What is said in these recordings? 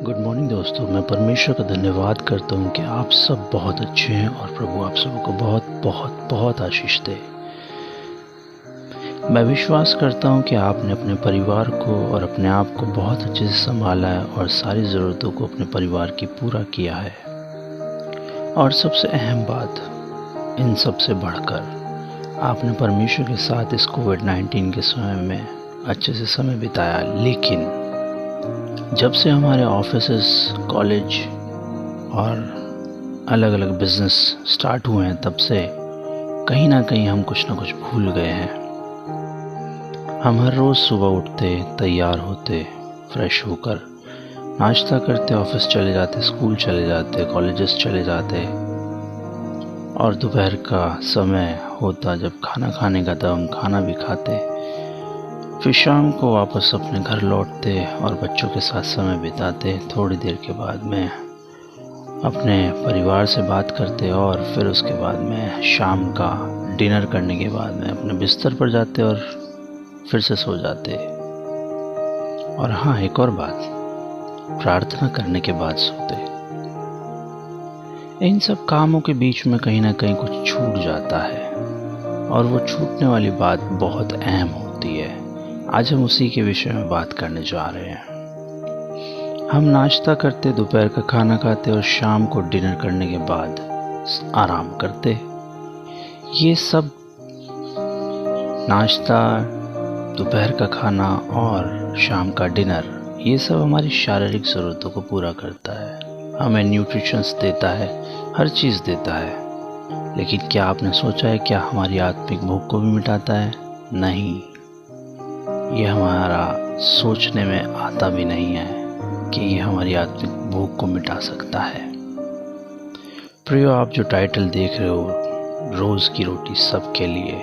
Good morning दोस्तों। मैं परमेश्वर का धन्यवाद करता हूँ कि आप सब बहुत अच्छे हैं और प्रभु आप सबको बहुत बहुत बहुत आशीष दे। मैं विश्वास करता हूँ कि आपने अपने परिवार को और अपने आप को बहुत अच्छे से संभाला है और सारी ज़रूरतों को अपने परिवार की पूरा किया है। और सबसे अहम बात, इन सब से बढ़कर आपने परमेश्वर के साथ इस कोविड-19 के समय में अच्छे से समय बिताया। लेकिन जब से हमारे ऑफिसेस, कॉलेज और अलग अलग बिजनेस स्टार्ट हुए हैं, तब से कहीं ना कहीं हम कुछ ना कुछ भूल गए हैं। हम हर रोज़ सुबह उठते, तैयार होते, फ्रेश होकर नाश्ता करते, ऑफिस चले जाते, स्कूल चले जाते, कॉलेजेस चले जाते और दोपहर का समय होता जब खाना खाने का, तब हम खाना भी खाते। फिर शाम को वापस अपने घर लौटते और बच्चों के साथ समय बिताते। थोड़ी देर के बाद में अपने परिवार से बात करते और फिर उसके बाद में शाम का डिनर करने के बाद में अपने बिस्तर पर जाते और फिर से सो जाते। और हाँ, एक और बात, प्रार्थना करने के बाद सोते। इन सब कामों के बीच में कहीं ना कहीं कुछ छूट जाता है और वो छूटने वाली बात बहुत अहम होती है। आज हम उसी के विषय में बात करने जा रहे हैं। हम नाश्ता करते, दोपहर का खाना खाते और शाम को डिनर करने के बाद आराम करते। ये सब नाश्ता, दोपहर का खाना और शाम का डिनर, ये सब हमारी शारीरिक ज़रूरतों को पूरा करता है, हमें न्यूट्रिशंस देता है, हर चीज़ देता है। लेकिन क्या आपने सोचा है क्या हमारी आत्मिक भूख को भी मिटाता है? नहीं, ये हमारा सोचने में आता भी नहीं है कि ये हमारी आत्मिक भूख को मिटा सकता है। प्रियो, आप जो टाइटल देख रहे हो, रोज़ की रोटी सबके लिए,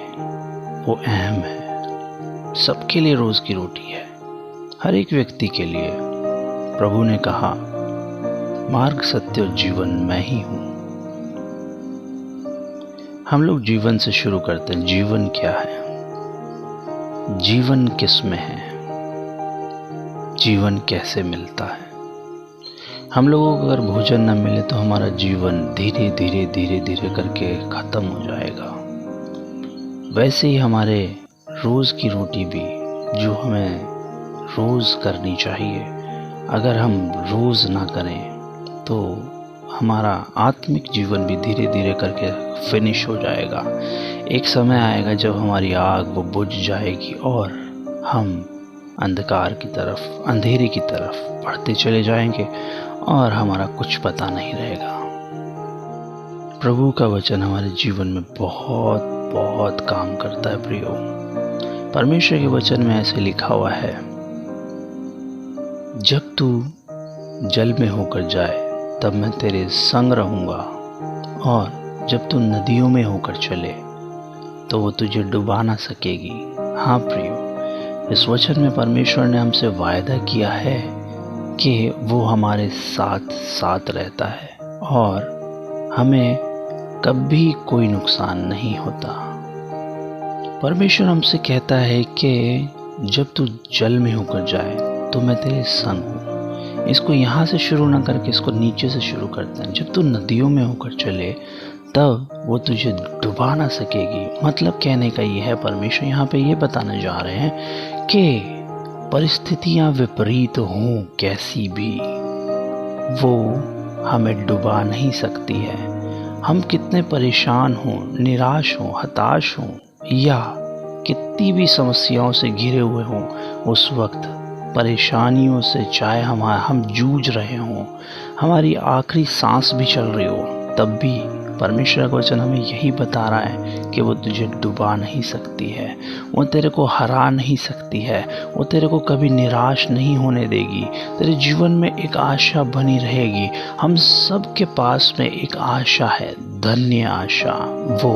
वो अहम है। सबके लिए रोज़ की रोटी है, हर एक व्यक्ति के लिए। प्रभु ने कहा, मार्ग, सत्य और जीवन मैं ही हूँ। हम लोग जीवन से शुरू करते हैं। जीवन क्या है? जीवन किस में है? जीवन कैसे मिलता है? हम लोगों को अगर भोजन न मिले तो हमारा जीवन धीरे धीरे धीरे धीरे करके ख़त्म हो जाएगा। वैसे ही हमारे रोज़ की रोटी भी, जो हमें रोज़ करनी चाहिए, अगर हम रोज़ ना करें तो हमारा आत्मिक जीवन भी धीरे धीरे करके फिनिश हो जाएगा। एक समय आएगा जब हमारी आग वो बुझ जाएगी और हम अंधकार की तरफ, अंधेरे की तरफ बढ़ते चले जाएंगे और हमारा कुछ पता नहीं रहेगा। प्रभु का वचन हमारे जीवन में बहुत बहुत काम करता है। प्रियो, परमेश्वर के वचन में ऐसे लिखा हुआ है, जब तू जल में होकर जाए तब मैं तेरे संग रहूँगा, और जब तू नदियों में होकर चले तो वो तुझे डुबा ना सकेगी। हाँ प्रियो, इस वचन में परमेश्वर ने हमसे वायदा किया है कि वो हमारे साथ साथ रहता है और हमें कभी कोई नुकसान नहीं होता। परमेश्वर हमसे कहता है कि जब तू जल में होकर जाए तो मैं तेरे संग हूँ। इसको यहाँ से शुरू ना करके इसको नीचे से शुरू करते हैं। जब तू नदियों में होकर चले तब वो तुझे डुबा ना सकेगी। मतलब कहने का ये है, परमेश्वर यहाँ पे ये बताने जा रहे हैं कि परिस्थितियाँ विपरीत हों कैसी भी, वो हमें डुबा नहीं सकती है। हम कितने परेशान हों, निराश हों, हताश हों या कितनी भी समस्याओं से घिरे हुए हों, उस वक्त परेशानियों से चाहे हम जूझ रहे हों, हमारी आखिरी सांस भी चल रही हो, तब भी परमेश्वर का वचन हमें यही बता रहा है कि वो तुझे डुबा नहीं सकती है, वो तेरे को हरा नहीं सकती है, वो तेरे को कभी निराश नहीं होने देगी। तेरे जीवन में एक आशा बनी रहेगी। हम सब के पास में एक आशा है, धन्य आशा, वो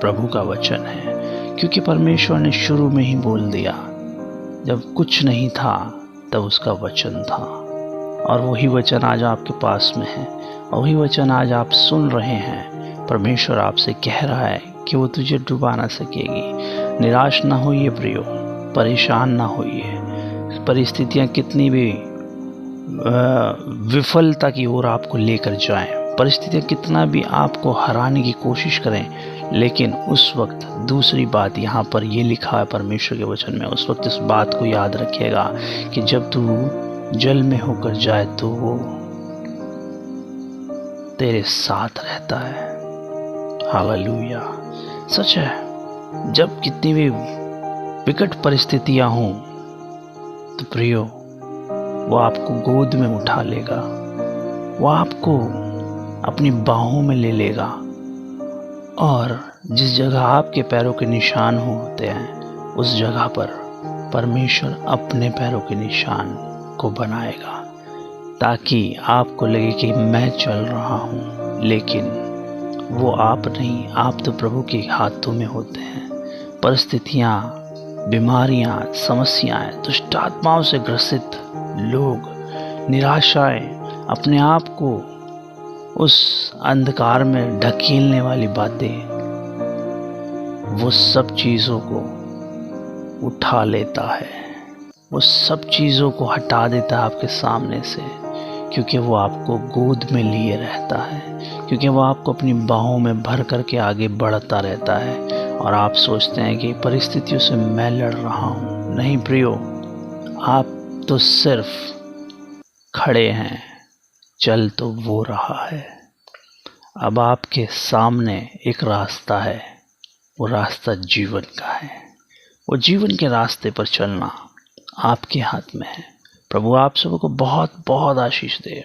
प्रभु का वचन है। क्योंकि परमेश्वर ने शुरू में ही बोल दिया, जब कुछ नहीं था तब उसका वचन था, और वही वचन आज आपके पास में है, और वही वचन आज आप सुन रहे हैं। परमेश्वर आपसे कह रहा है कि वो तुझे डुबा ना सकेगी। निराश ना होइए प्रियो, परेशान ना होइए। परिस्थितियाँ कितनी भी विफलता की ओर आपको लेकर जाएं। परिस्थितियाँ कितना भी आपको हराने की कोशिश करें, लेकिन उस वक्त दूसरी बात यहाँ पर ये लिखा है परमेश्वर के वचन में, उस वक्त इस बात को याद रखिएगा कि जब तू जल में होकर जाए तो वो तेरे साथ रहता है। हालेलुया। सच है, जब कितनी भी विकट परिस्थितियां हों तो प्रियो, वो आपको गोद में उठा लेगा, वो आपको अपनी बाहों में ले लेगा, और जिस जगह आपके पैरों के निशान होते हैं उस जगह पर परमेश्वर अपने पैरों के निशान को बनाएगा, ताकि आपको लगे कि मैं चल रहा हूँ, लेकिन वो आप नहीं, आप तो प्रभु के हाथों में होते हैं। परिस्थितियाँ, बीमारियाँ, समस्याएं, दुष्ट आत्माओं से ग्रसित लोग, निराशाएं, अपने आप को उस अंधकार में ढकेलने वाली बातें, वो सब चीज़ों को उठा लेता है, वो सब चीज़ों को हटा देता है आपके सामने से, क्योंकि वो आपको गोद में लिए रहता है, क्योंकि वो आपको अपनी बाहों में भर करके आगे बढ़ता रहता है। और आप सोचते हैं कि परिस्थितियों से मैं लड़ रहा हूँ। नहीं प्रियो, आप तो सिर्फ खड़े हैं, चल तो वो रहा है। अब आपके सामने एक रास्ता है, वो रास्ता जीवन का है। वो जीवन के रास्ते पर चलना आपके हाथ में है। प्रभु आप सबको बहुत बहुत आशीष दे।